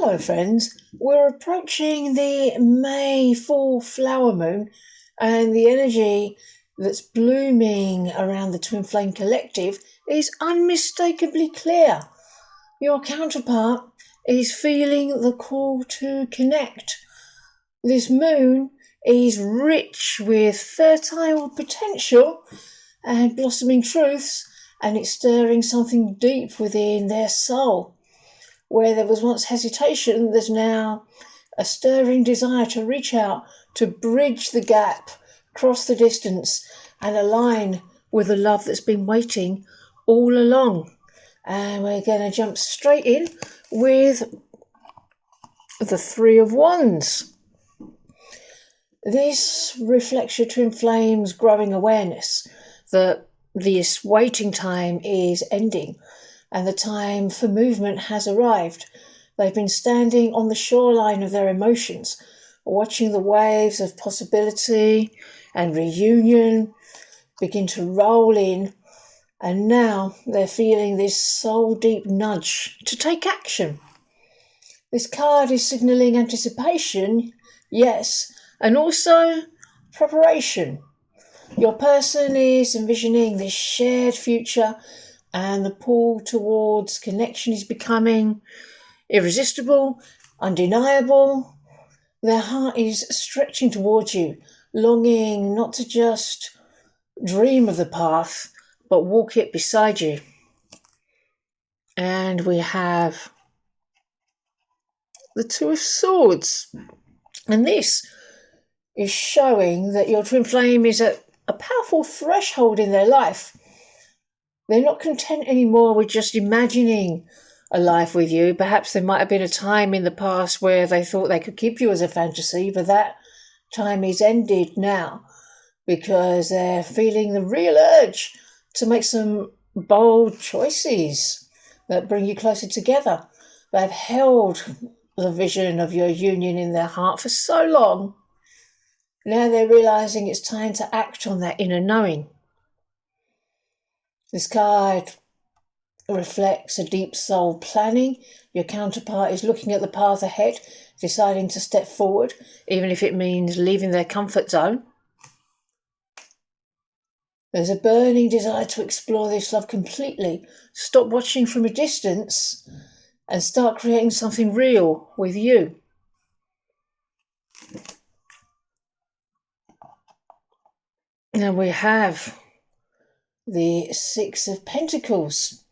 Hello friends, we're approaching the May full flower moon and the energy that's blooming around the Twin Flame Collective is unmistakably clear. Your counterpart is feeling the call to connect. This moon is rich with fertile potential and blossoming truths, and it's stirring something deep within their soul. Where there was once hesitation, there's now a stirring desire to reach out, to bridge the gap, cross the distance, and align with the love that's been waiting all along. And we're going to jump straight in with the Three of Wands. This reflects your twin flames' growing awareness that this waiting time is ending and the time for movement has arrived. They've been standing on the shoreline of their emotions, watching the waves of possibility and reunion begin to roll in, and now they're feeling this soul-deep nudge to take action. This card is signalling anticipation, yes, and also preparation. Your person is envisioning this shared future, and the pull towards connection is becoming irresistible, undeniable. Their heart is stretching towards you, longing not to just dream of the path, but walk it beside you. And we have the Two of Swords. And this is showing that your twin flame is at a powerful threshold in their life. They're not content anymore with just imagining a life with you. Perhaps there might have been a time in the past where they thought they could keep you as a fantasy, but that time is ended now because they're feeling the real urge to make some bold choices that bring you closer together. They've held the vision of your union in their heart for so long. Now they're realizing it's time to act on that inner knowing. This card reflects a deep soul planning. Your counterpart is looking at the path ahead, deciding to step forward, even if it means leaving their comfort zone. There's a burning desire to explore this love completely, stop watching from a distance, and start creating something real with you. Now we have the Six of Pentacles.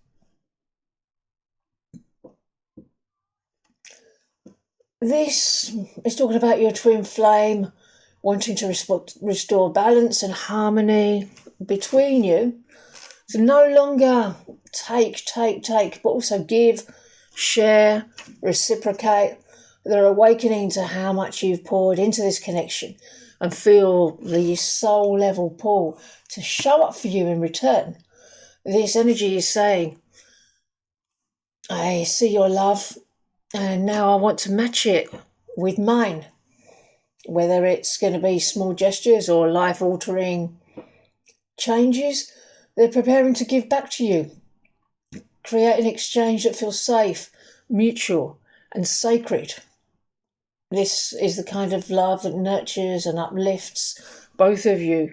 This is talking about your twin flame wanting to restore balance and harmony between you. So no longer take, but also give, share, reciprocate. They're awakening to how much you've poured into this connection and feel the soul level pull to show up for you in return. This energy is saying, I see your love and now I want to match it with mine. Whether it's going to be small gestures or life-altering changes, they're preparing to give back to you. Create an exchange that feels safe, mutual and sacred. This is the kind of love that nurtures and uplifts both of you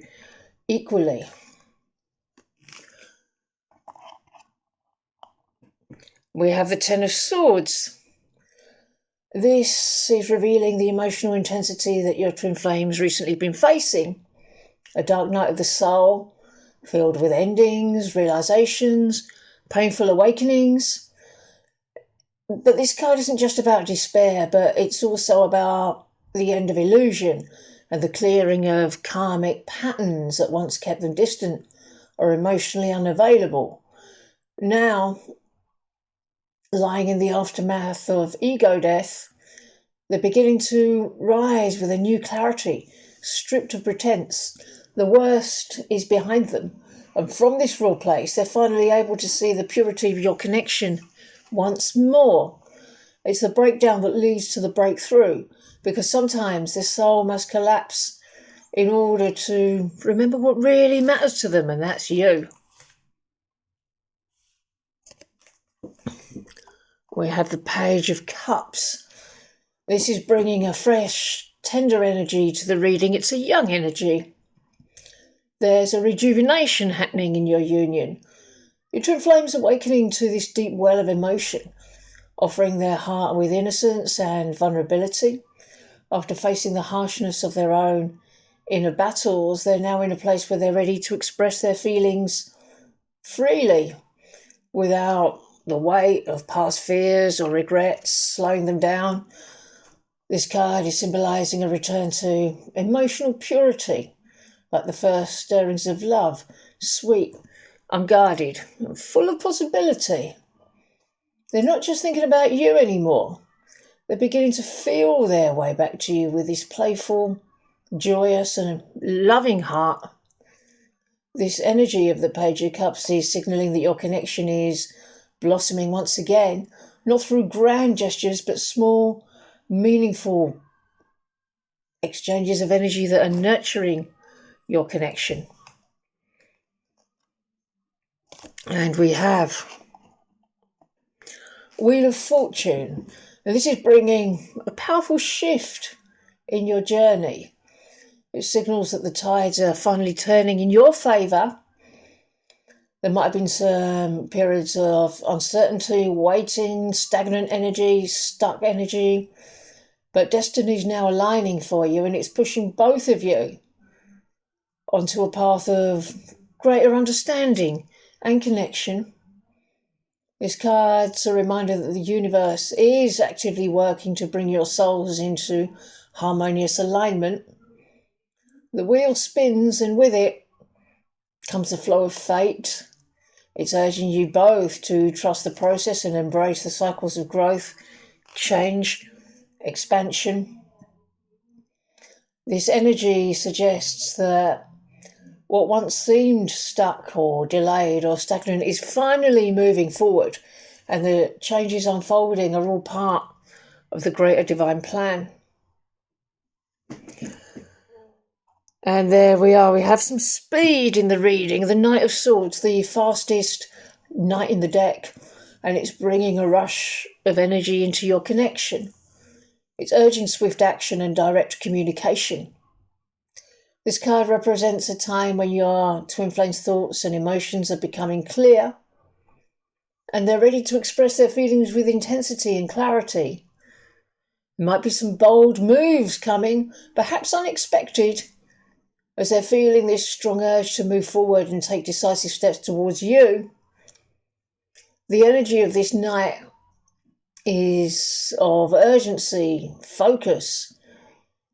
equally. We have the Ten of Swords. This is revealing the emotional intensity that your twin flame's recently been facing. A dark night of the soul, filled with endings, realizations, painful awakenings. But this card isn't just about despair, but it's also about the end of illusion and the clearing of karmic patterns that once kept them distant or emotionally unavailable. Now, lying in the aftermath of ego death, they're beginning to rise with a new clarity, stripped of pretense. The worst is behind them, and from this raw place, they're finally able to see the purity of your connection once more. It's the breakdown that leads to the breakthrough, because sometimes the soul must collapse in order to remember what really matters to them, and that's you. We have the Page of Cups. This is bringing a fresh, tender energy to the reading. It's a young energy. There's a rejuvenation happening in your union. Your twin flames awakening to this deep well of emotion, offering their heart with innocence and vulnerability. After facing the harshness of their own inner battles, they're now in a place where they're ready to express their feelings freely, without the weight of past fears or regrets slowing them down. This card is symbolising a return to emotional purity, like the first stirrings of love, sweet, unguarded, and full of possibility. They're not just thinking about you anymore. They're beginning to feel their way back to you with this playful, joyous, and loving heart. This energy of the Page of Cups is signalling that your connection is blossoming once again, not through grand gestures, but small, meaningful exchanges of energy that are nurturing your connection. And we have Wheel of Fortune. Now this is bringing a powerful shift in your journey. It signals that the tides are finally turning in your favour. There might have been some periods of uncertainty, waiting, stagnant energy, stuck energy, but destiny is now aligning for you, and it's pushing both of you onto a path of greater understanding and connection. This card's a reminder that the universe is actively working to bring your souls into harmonious alignment. The wheel spins, and with it comes the flow of fate. It's urging you both to trust the process and embrace the cycles of growth, change, expansion. This energy suggests that what once seemed stuck or delayed or stagnant is finally moving forward, and the changes unfolding are all part of the greater divine plan. And there we are. We have some speed in the reading. The Knight of Swords, the fastest knight in the deck, and it's bringing a rush of energy into your connection. It's urging swift action and direct communication. This card represents a time when your twin flames' thoughts and emotions are becoming clear, and they're ready to express their feelings with intensity and clarity. There might be some bold moves coming, perhaps unexpected, as they're feeling this strong urge to move forward and take decisive steps towards you. The energy of this night is of urgency, focus.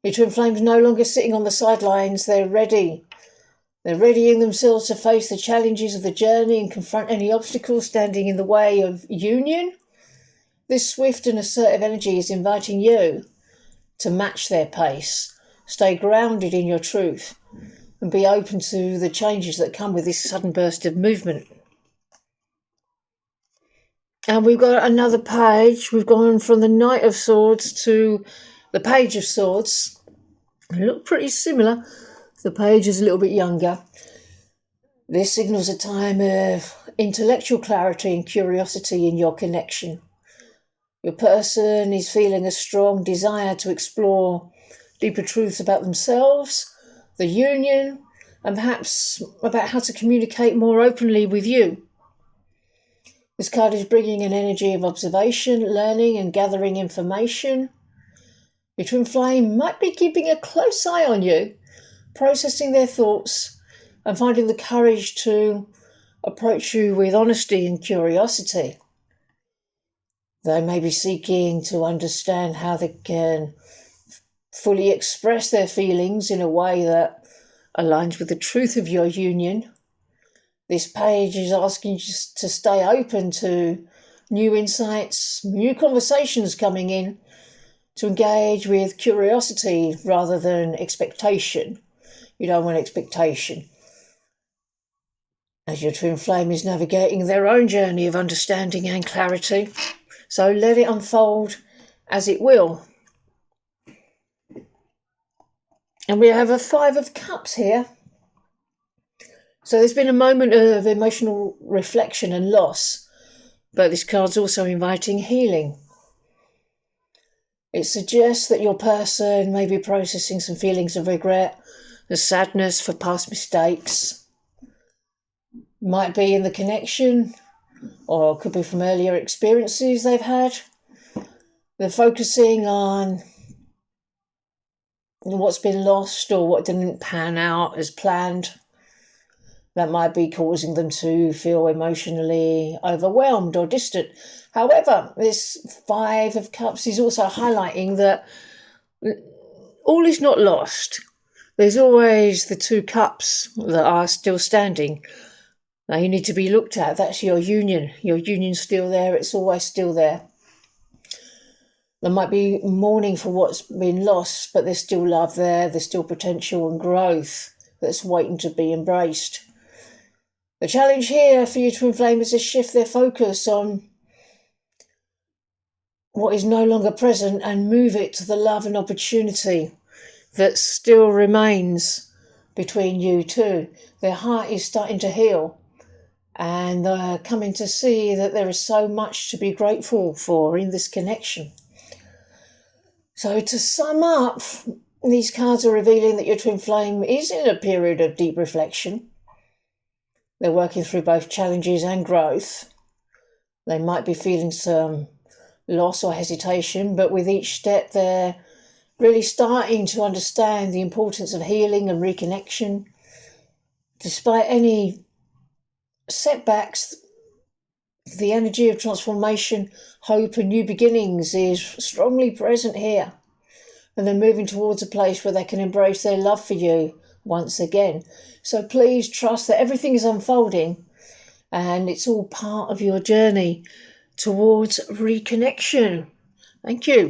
Your twin flames no longer sitting on the sidelines. They're ready. They're readying themselves to face the challenges of the journey and confront any obstacles standing in the way of union. This swift and assertive energy is inviting you to match their pace, stay grounded in your truth, and be open to the changes that come with this sudden burst of movement. And we've got another page. We've gone from the Knight of Swords to the Page of Swords. They look pretty similar. The page is a little bit younger. This signals a time of intellectual clarity and curiosity in your connection. Your person is feeling a strong desire to explore deeper truths about themselves, the union, and perhaps about how to communicate more openly with you. This card is bringing an energy of observation, learning, and gathering information. Your twin flame might be keeping a close eye on you, processing their thoughts, and finding the courage to approach you with honesty and curiosity. They may be seeking to understand how they can fully express their feelings in a way that aligns with the truth of your union. This page is asking you to stay open to new insights, new conversations coming in, to engage with curiosity rather than expectation. You don't want expectation. As your twin flame is navigating their own journey of understanding and clarity, so let it unfold as it will. And we have a Five of Cups here. So there's been a moment of emotional reflection and loss, but this card's also inviting healing. It suggests that your person may be processing some feelings of regret, the sadness for past mistakes. Might be in the connection, or could be from earlier experiences they've had. They're focusing on what's been lost or what didn't pan out as planned. That might be causing them to feel emotionally overwhelmed or distant. However, this Five of Cups is also highlighting that all is not lost. There's always the two cups that are still standing. They need to be looked at. That's your union. Your union's still there. It's always still there. There might be mourning for what's been lost, but there's still love there. There's still potential and growth that's waiting to be embraced. The challenge here for you twin flame is to shift their focus on what is no longer present and move it to the love and opportunity that still remains between you two. Their heart is starting to heal, and they're coming to see that there is so much to be grateful for in this connection. So to sum up, these cards are revealing that your twin flame is in a period of deep reflection. They're working through both challenges and growth. They might be feeling some loss or hesitation, but with each step they're really starting to understand the importance of healing and reconnection. Despite any setbacks, the energy of transformation, hope and new beginnings is strongly present here. And they're moving towards a place where they can embrace their love for you once again. So please trust that everything is unfolding and it's all part of your journey towards reconnection. Thank you.